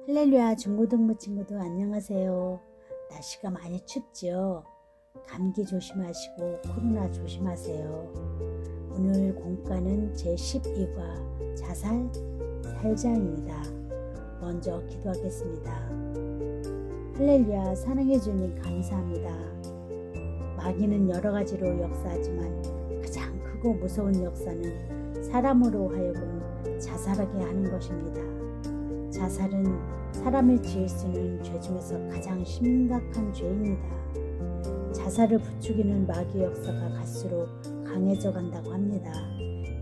할렐루야. 중고등부 친구들 안녕하세요. 날씨가 많이 춥죠. 감기 조심하시고 코로나 조심하세요. 오늘 공과는 제12과 자살 살자입니다. 먼저 기도하겠습니다. 할렐루야. 사랑해 주님 감사합니다. 마귀는 여러 가지로 역사하지만 가장 크고 무서운 역사는 사람으로 하여금 자살하게 하는 것입니다. 자살은 사람을 지을 수 있는 죄 중에서 가장 심각한 죄입니다. 자살을 부추기는 마귀 역사가 갈수록 강해져 간다고 합니다.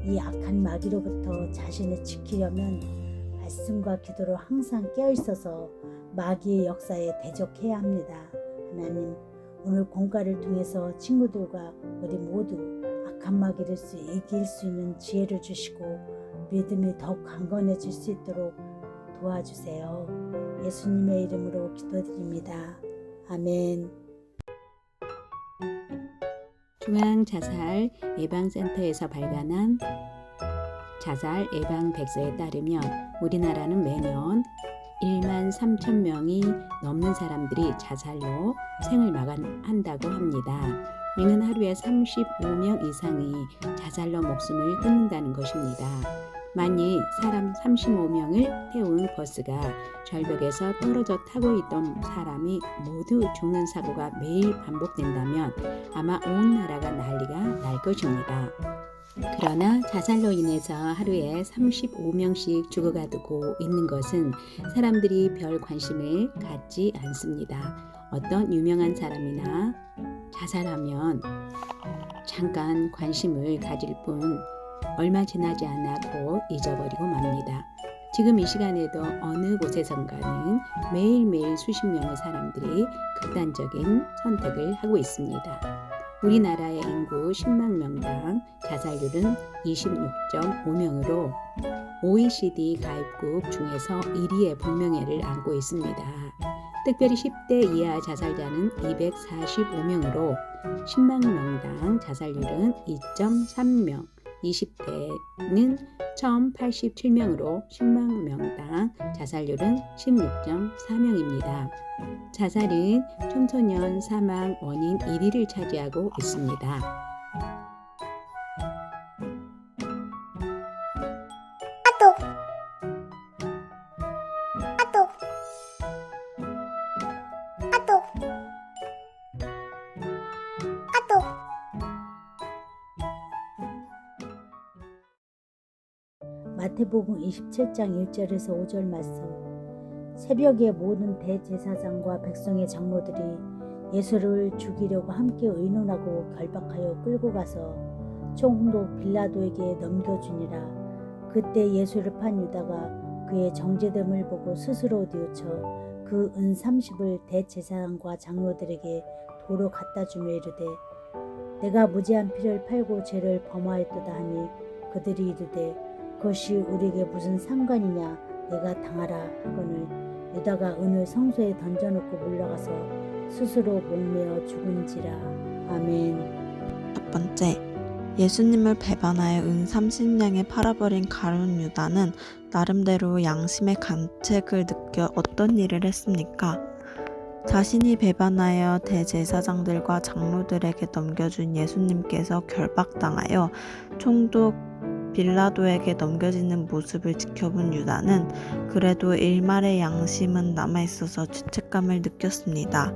이 악한 마귀로부터 자신을 지키려면 말씀과 기도로 항상 깨어 있어서 마귀의 역사에 대적해야 합니다. 하나님, 오늘 공과를 통해서 친구들과 우리 모두 악한 마귀를 이길 수 있는 지혜를 주시고 믿음이 더욱 강건해질 수 있도록 도와주세요. 예수님의 이름으로 기도드립니다. 아멘. 중앙자살예방센터에서 발간한 자살 예방 백서에 따르면 우리나라는 매년 1만 3천 명이 넘는 사람들이 자살로 생을 마감한다고 합니다. 이는 하루에 35명 이상이 자살로 목숨을 끊는다는 것입니다. 만일 사람 35명을 태운 버스가 절벽에서 떨어져 타고 있던 사람이 모두 죽는 사고가 매일 반복된다면 아마 온 나라가 난리가 날 것입니다. 그러나 자살로 인해서 하루에 35명씩 죽어가고 있는 것은 사람들이 별 관심을 갖지 않습니다. 어떤 유명한 사람이나 자살하면 잠깐 관심을 가질 뿐 얼마 지나지 않아 곧 잊어버리고 맙니다. 지금 이 시간에도 어느 곳에선가는 매일매일 수십 명의 사람들이 극단적인 선택을 하고 있습니다. 우리나라의 인구 10만 명당 자살률은 26.5명으로 OECD 가입국 중에서 1위의 불명예를 안고 있습니다. 특별히 10대 이하 자살자는 245명으로 10만 명당 자살률은 2.3명, 20대는 1087명으로 10만 명당 자살률은 16.4명입니다. 자살은 청소년 사망 원인 1위를 차지하고 있습니다. 마태복음 27장 1절에서 5절 말씀. 새벽에 모든 대제사장과 백성의 장로들이 예수를 죽이려고 함께 의논하고 결박하여 끌고 가서 총독 빌라도에게 넘겨주니라. 그때 예수를 판 유다가 그의 정죄됨을 보고 스스로 뉘우쳐 그 은 30을 대제사장과 장로들에게 도로 갖다 주며 이르되 내가 무죄한 피를 팔고 죄를 범하였도다 하니 그들이 이르되 그것이 우리에게 무슨 상관이냐, 내가 당하라 하거늘 유다가 은을 성소에 던져놓고 물러가서 스스로 목매어 죽은지라. 아멘. 첫 번째, 예수님을 배반하여 은 30냥에 팔아버린 가룟 유다는 나름대로 양심의 간책을 느껴 어떤 일을 했습니까? 자신이 배반하여 대제사장들과 장로들에게 넘겨준 예수님께서 결박당하여 총독 빌라도에게 넘겨지는 모습을 지켜본 유다는 그래도 일말의 양심은 남아있어서 죄책감을 느꼈습니다.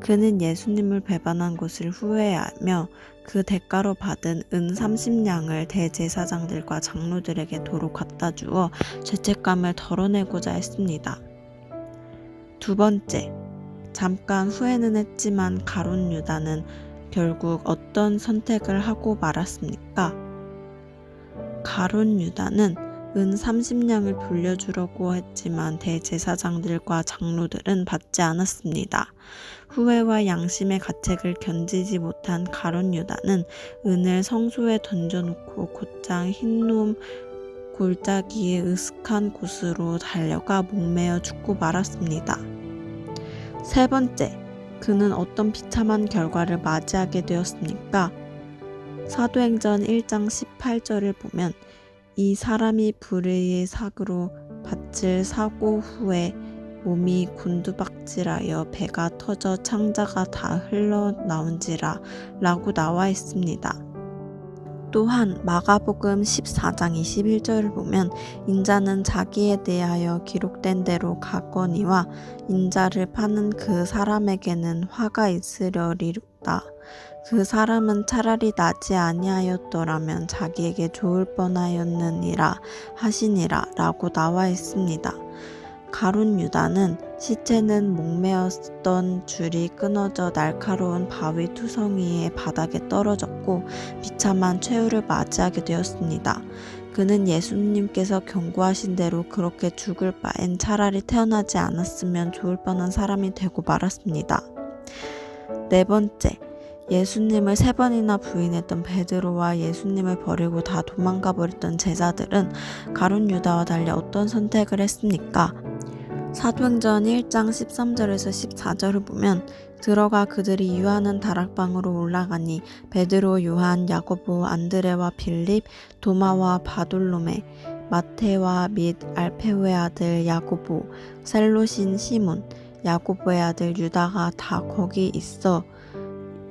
그는 예수님을 배반한 것을 후회하며 그 대가로 받은 은 30냥을 대제사장들과 장로들에게 도로 갖다 주어 죄책감을 덜어내고자 했습니다. 두 번째, 잠깐 후회는 했지만 가룟 유다는 결국 어떤 선택을 하고 말았습니까? 가룟 유다는 은 30냥을 돌려주려고 했지만 대제사장들과 장로들은 받지 않았습니다. 후회와 양심의 가책을 견디지 못한 가룟 유다는 은을 성소에 던져놓고 곧장 흰놈 골짜기의 으슥한 곳으로 달려가 목매어 죽고 말았습니다. 세 번째, 그는 어떤 비참한 결과를 맞이하게 되었습니까? 사도행전 1장 18절을 보면 이 사람이 불의의 삭으로 밭을 사고 후에 몸이 곤두박질하여 배가 터져 창자가 다 흘러나온지라 라고 나와 있습니다. 또한 마가복음 14장 21절을 보면 인자는 자기에 대하여 기록된 대로 가거니와 인자를 파는 그 사람에게는 화가 있으려리로다. 그 사람은 차라리 나지 아니하였더라면 자기에게 좋을 뻔하였느니라 하시니라 라고 나와 있습니다. 가룟 유다는 시체는 목매었던 줄이 끊어져 날카로운 바위 투성이의 바닥에 떨어졌고 비참한 최후를 맞이하게 되었습니다. 그는 예수님께서 경고하신 대로 그렇게 죽을 바엔 차라리 태어나지 않았으면 좋을 뻔한 사람이 되고 말았습니다. 네 번째, 예수님을 3번이나 부인했던 베드로와 예수님을 버리고 다 도망가 버렸던 제자들은 가룟 유다와 달리 어떤 선택을 했습니까? 사도행전 1장 13절에서 14절을 보면 들어가 그들이 유하는 다락방으로 올라가니 베드로, 요한, 야고보, 안드레와 빌립, 도마와 바돌로메, 마테와 및 알페오의 아들 야고보, 셀롯인 시몬, 야고보의 아들 유다가 다 거기 있어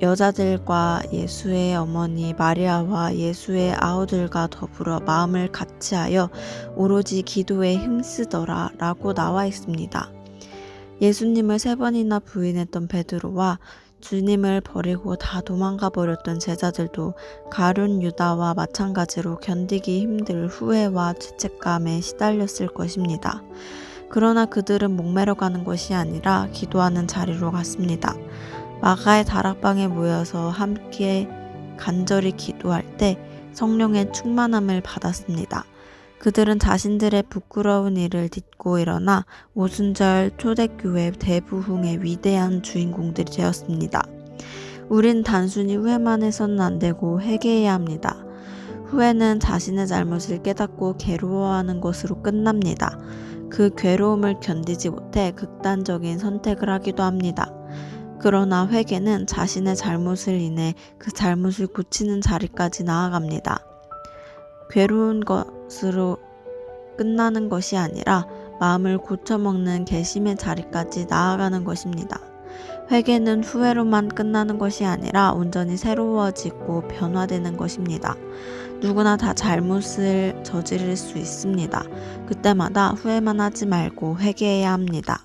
여자들과 예수의 어머니 마리아와 예수의 아우들과 더불어 마음을 같이하여 오로지 기도에 힘쓰더라 라고 나와 있습니다. 예수님을 3번이나 부인했던 베드로와 주님을 버리고 다 도망가 버렸던 제자들도 가룟 유다와 마찬가지로 견디기 힘들 후회와 죄책감에 시달렸을 것입니다. 그러나 그들은 목매러 가는 것이 아니라 기도하는 자리로 갔습니다. 마가의 다락방에 모여서 함께 간절히 기도할 때 성령의 충만함을 받았습니다. 그들은 자신들의 부끄러운 일을 딛고 일어나 오순절 초대교회 대부흥의 위대한 주인공들이 되었습니다. 우린 단순히 후회만 해서는 안 되고 회개해야 합니다. 후회는 자신의 잘못을 깨닫고 괴로워하는 것으로 끝납니다. 그 괴로움을 견디지 못해 극단적인 선택을 하기도 합니다. 그러나 회개는 자신의 잘못을 인해 그 잘못을 고치는 자리까지 나아갑니다. 괴로운 것으로 끝나는 것이 아니라 마음을 고쳐먹는 개심의 자리까지 나아가는 것입니다. 회개는 후회로만 끝나는 것이 아니라 온전히 새로워지고 변화되는 것입니다. 누구나 다 잘못을 저지를 수 있습니다. 그때마다 후회만 하지 말고 회개해야 합니다.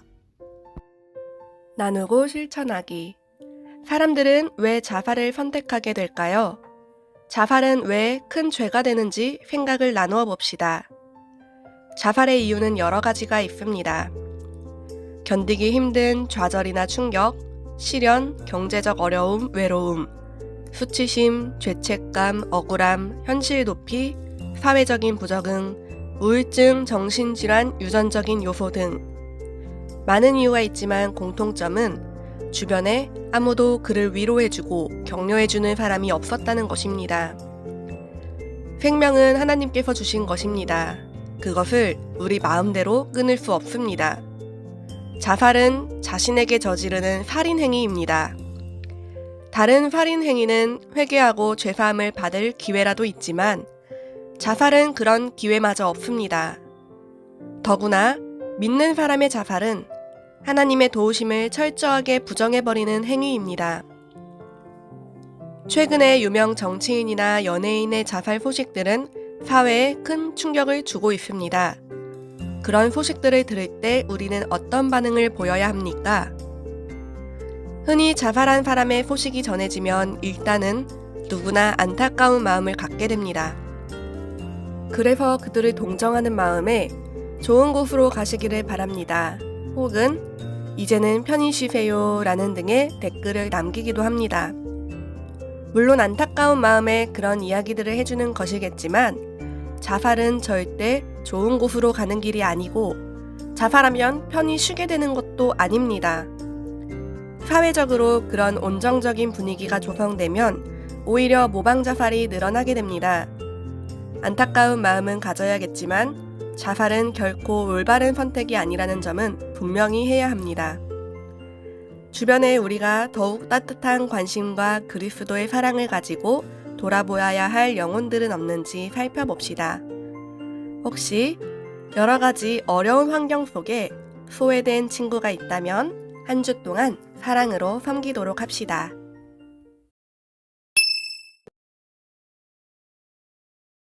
나누고 실천하기. 사람들은 왜 자살을 선택하게 될까요? 자살은 왜 큰 죄가 되는지 생각을 나누어 봅시다. 자살의 이유는 여러 가지가 있습니다. 견디기 힘든 좌절이나 충격, 시련, 경제적 어려움, 외로움, 수치심, 죄책감, 억울함, 현실 도피, 사회적인 부적응, 우울증, 정신질환, 유전적인 요소 등 많은 이유가 있지만 공통점은 주변에 아무도 그를 위로해주고 격려해주는 사람이 없었다는 것입니다. 생명은 하나님께서 주신 것입니다. 그것을 우리 마음대로 끊을 수 없습니다. 자살은 자신에게 저지르는 살인행위입니다. 다른 살인행위는 회개하고 죄사함을 받을 기회라도 있지만 자살은 그런 기회마저 없습니다. 더구나 믿는 사람의 자살은 하나님의 도우심을 철저하게 부정해버리는 행위입니다. 최근에 유명 정치인이나 연예인의 자살 소식들은 사회에 큰 충격을 주고 있습니다. 그런 소식들을 들을 때 우리는 어떤 반응을 보여야 합니까? 흔히 자살한 사람의 소식이 전해지면 일단은 누구나 안타까운 마음을 갖게 됩니다. 그래서 그들을 동정하는 마음에 좋은 곳으로 가시기를 바랍니다. 혹은 이제는 편히 쉬세요 라는 등의 댓글을 남기기도 합니다. 물론 안타까운 마음에 그런 이야기들을 해주는 것이겠지만 자살은 절대 좋은 곳으로 가는 길이 아니고 자살하면 편히 쉬게 되는 것도 아닙니다. 사회적으로 그런 온정적인 분위기가 조성되면 오히려 모방자살이 늘어나게 됩니다. 안타까운 마음은 가져야겠지만 자살은 결코 올바른 선택이 아니라는 점은 분명히 해야 합니다. 주변에 우리가 더욱 따뜻한 관심과 그리스도의 사랑을 가지고 돌아보아야 할 영혼들은 없는지 살펴봅시다. 혹시 여러 가지 어려운 환경 속에 소외된 친구가 있다면 한 주 동안 사랑으로 섬기도록 합시다.